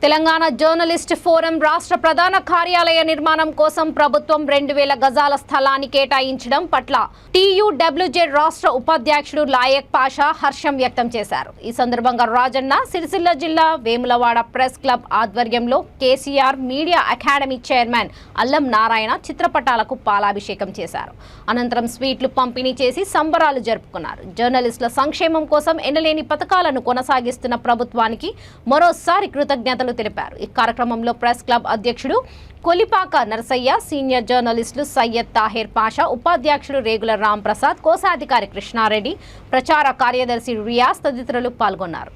Telangana journalist forum రాష్ట్ర ప్రధాన కార్యాలయ నిర్మాణం కోసం ప్రభుత్వం 2000 గజాల స్థలాన్ని కేటాయించడం పట్ల టీయూడబ్ల్యూజెడ్ రాష్ట్ర ఉపాధ్యక్షుడు లాయక్ పాషా హర్షం వ్యక్తం చేశారు. ఈ సందర్భంగా రాజన్న సిరిసిల్ల జిల్లా వేములవాడ ప్రెస్ క్లబ్ ఆధ్వర్యంలో కేసీఆర్ మీడియా అకాడమీ చైర్మన్ అల్లం నారాయణ చిత్రపటాలకు పాలాభిషేకం చేశారు. అనంతరం స్వీట్లు పంపిణీ చేసి సంబరాలు జరుపుకున్నారు. జర్నలిస్టుల సంక్షేమం కోసం ఎన్నలేని పథకాలను కొనసాగిస్తున్న ప్రభుత్వానికి మరోసారి కృతజ్ఞతలు తెలిపారు. ఈ కార్యక్రమంలో ప్రెస్ క్లబ్ అధ్యక్షుడు కొలిపాక నరసయ్య, సీనియర్ జర్నలిస్టులు సయ్యద్ తాహిర్ పాషా, ఉపాధ్యక్షుడు రేగుల రామ్ ప్రసాద్, కోశాధికారి కృష్ణారెడ్డి, ప్రచార కార్యదర్శి రియాజ్ తదితరులు పాల్గొన్నారు.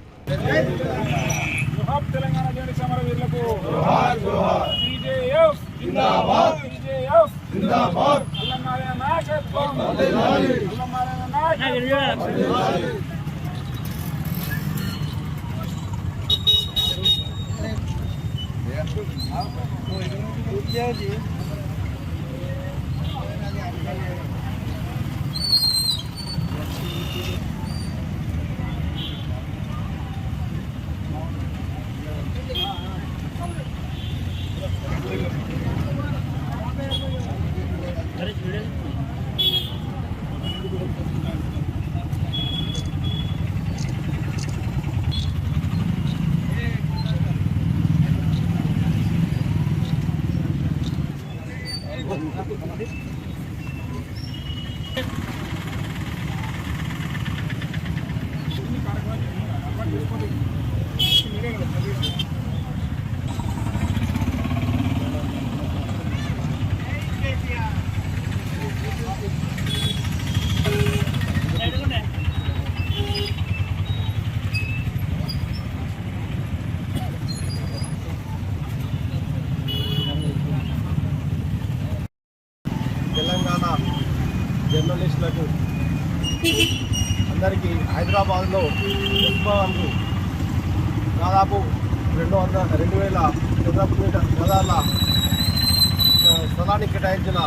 తెలంగాణ జర్నలిస్టులకు అందరికీ హైదరాబాద్లో ఉస్మాన్లు దాదాపు 2000 చదరపు మీటర్ గదాల స్థలాన్ని కేటాయించిన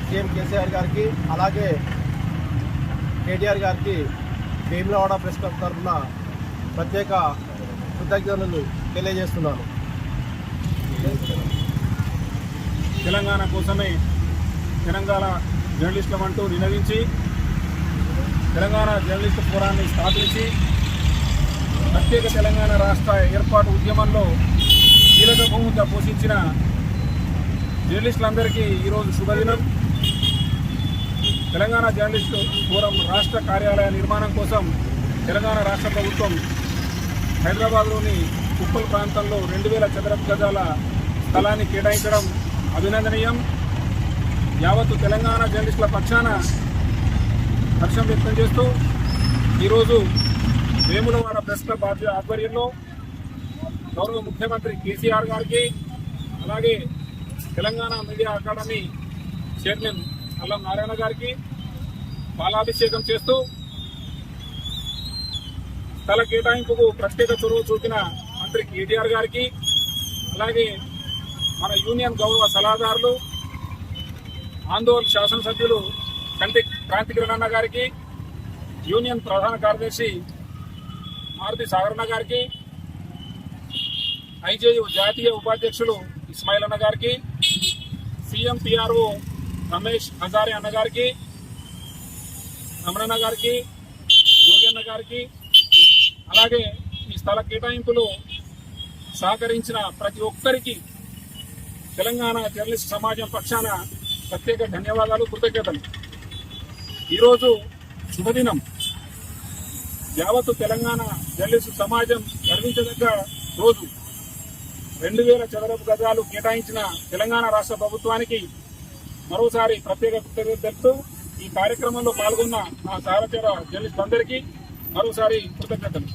సీఎం కేసీఆర్ గారికి, అలాగే కేటీఆర్ గారికి వేములవాడ ప్రెస్ క్లబ్ తరఫున ప్రత్యేక కృతజ్ఞతలు తెలియజేస్తున్నాను. తెలంగాణ కోసమే తెలంగాణ జర్నలిస్టులు అంటూ నినదించి తెలంగాణ జర్నలిస్టు ఫోరాన్ని స్థాపించి ప్రత్యేక తెలంగాణ రాష్ట్ర ఏర్పాటు ఉద్యమంలో కీలక భూమిక పోషించిన జర్నలిస్టులందరికీ ఈరోజు శుభదినం. తెలంగాణ జర్నలిస్టు ఫోరం రాష్ట్ర కార్యాలయ నిర్మాణం కోసం తెలంగాణ రాష్ట్ర ప్రభుత్వం హైదరాబాద్లోని ఉప్పల్ ప్రాంతంలో 2000 చదరపు గజాల స్థలాన్ని కేటాయించడం అభినందనీయం. యావత్తు తెలంగాణ జర్నలిస్టుల పక్షాన హర్షం వ్యక్తం చేస్తూ ఈరోజు వేములవాడ ప్రెస్ క్లబ్ ఆధ్వర్యంలో గౌరవ ముఖ్యమంత్రి కేసీఆర్ గారికి, అలాగే తెలంగాణ మీడియా అకాడమీ చైర్మన్ అల్లం నారాయణ గారికి పాలాభిషేకం చేస్తూ స్థల కేటాయింపుకు ప్రత్యేక చొరవ చూపిన మంత్రి కేటీఆర్ గారికి, అలాగే మన యూనియన్ గౌరవ సలహాదారులు ఆందోళన శాసనసభ్యులు కంటి క్రాంతికిరణ్ గారికి, యూనియన్ ప్రధాన కార్యదర్శి మారుతి సాగరన్న గారికి, ఐజేయు జాతీయ ఉపాధ్యక్షులు ఇస్మాయిల్ అన్న గారికి, సీఎం పిఆర్ఓ రమేష్ హజారే అన్న గారికి, రమణన్న గారికి, యోగి అన్న గారికి, అలాగే ఈ స్థల కేటాయింపులో సహకరించిన ప్రతి ఒక్కరికి తెలంగాణ జర్నలిస్ట్ సమాజం పక్షాన ప్రత్యేక ధన్యవాదాలు, కృతజ్ఞతలు. ఈరోజు శుభదినం. యావత్తు తెలంగాణ జర్నలిస్టు సమాజం గర్వించదగ్గ రోజు. 2000 చదరపు గజాలు కేటాయించిన తెలంగాణ రాష్ట్ర ప్రభుత్వానికి మరోసారి ప్రత్యేక కృతజ్ఞతలు తెలుపుతూ ఈ కార్యక్రమంలో పాల్గొన్న మా సహచర జర్నలిస్టులందరికీ మరోసారి కృతజ్ఞతలు.